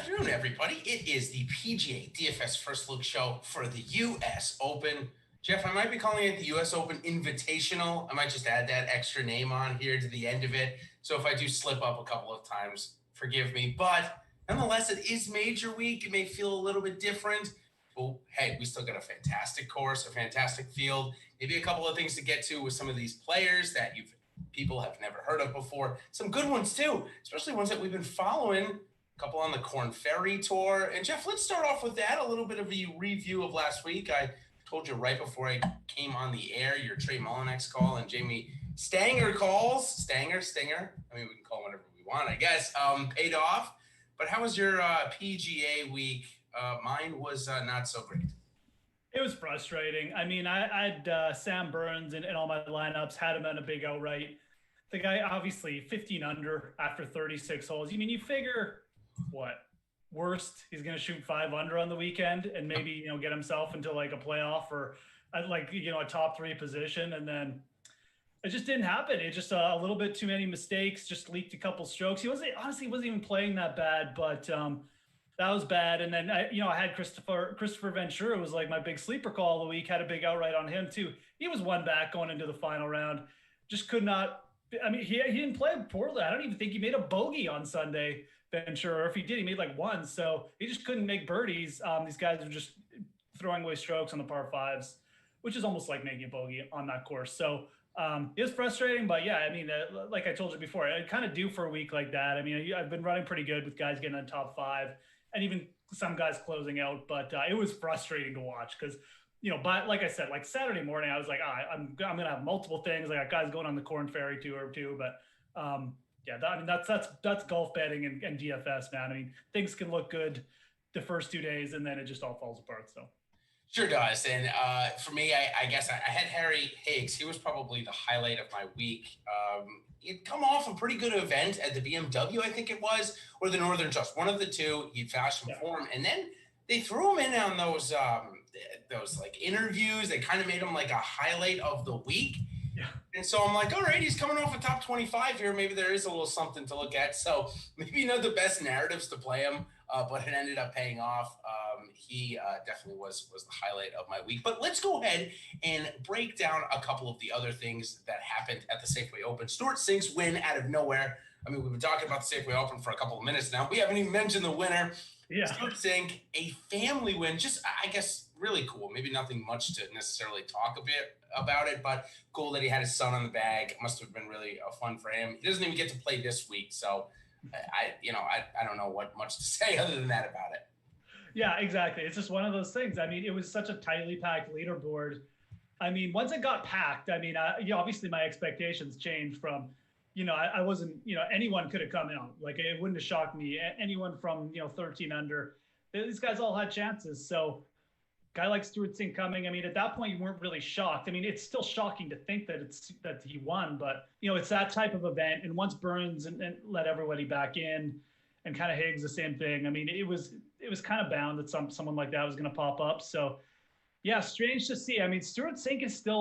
afternoon, everybody. It is the PGA DFS First Look Show for the U.S. Open. Geoff, I might be calling it the U.S. Open Invitational. I might just add that extra name on here to the end of it. So if I do slip up a couple of times, forgive me. But nonetheless, it is major week. It may feel a little bit different. Well, hey, we still got a fantastic course, a fantastic field, maybe a couple of things to get to with some of these players that people have never heard of before. Some good ones too, especially ones that we've been following. A couple on the Corn Ferry Tour. And Geoff, let's start off with that. A little bit of a review of last week. I told you right before I came on the air, your Trey Mullinex call and Jamie Stanger calls. Stinger. I mean, we can call whatever we want, I guess. Paid off. But how was your PGA week? Mine was not so great. It was frustrating. I mean, I had Sam Burns in all my lineups, had him on a big outright. The guy, obviously, 15 under after 36 holes. I mean, you figure, what, worst, he's going to shoot 5 under on the weekend and maybe, get himself into like a playoff or a top 3 position. And then it just didn't happen. It just a little bit too many mistakes, just leaked a couple strokes. He wasn't even playing that bad, but that was bad. And then, I had Christopher Ventura was like my big sleeper call of the week, had a big outright on him too. He was one back going into the final round. Just could not, I mean, he didn't play poorly. I don't even think he made a bogey on Sunday, Ventura. Or if he did, he made like 1. So he just couldn't make birdies. These guys are just throwing away strokes on the par 5s, which is almost like making a bogey on that course. So it was frustrating, but yeah, I mean, like I told you before, I kind of due for a week like that. I mean, I've been running pretty good with guys getting in the top 5 and even some guys closing out, but it was frustrating to watch because, but like I said, like Saturday morning, I was like, I'm going to have multiple things. I got guys going on the Corn Ferry Tour too, but that's golf betting and DFS, man. I mean, things can look good the first 2 days and then it just all falls apart. So. Sure does. And for me, I guess I had Harry Higgs. He was probably the highlight of my week. He'd come off a pretty good event at the BMW, I think it was, or the Northern Trust. One of the two. He'd flashed some form. And then they threw him in on those like interviews. They kind of made him like a highlight of the week. Yeah. And so I'm like, all right, he's coming off a top 25 here. Maybe there is a little something to look at. So maybe not the best narratives to play him, but it ended up paying off. He definitely was the highlight of my week. But let's go ahead and break down a couple of the other things that happened at the Safeway Open. Stewart Cink's win out of nowhere. I mean, we've been talking about the Safeway Open for a couple of minutes now. We haven't even mentioned the winner. Yeah. Stewart Cink, a family win. Just, I guess, really cool. Maybe nothing much to necessarily talk a bit about it, but cool that he had his son on the bag. Must have been really fun for him. He doesn't even get to play this week, so I don't know what much to say other than that about it. Yeah, exactly. It's just one of those things. I mean, it was such a tightly packed leaderboard. I mean, once it got packed, I mean, obviously my expectations changed from, I wasn't, anyone could have come out. Like, it wouldn't have shocked me. Anyone from, 13 under, these guys all had chances. So guy like Stewart Cink coming, I mean, at that point, you weren't really shocked. I mean, it's still shocking to think that he won, but, it's that type of event. And once Burns and let everybody back in, and kind of Higgs, the same thing. I mean, it was kind of bound that someone like that was going to pop up. So, yeah, strange to see. I mean, Stewart Cink is still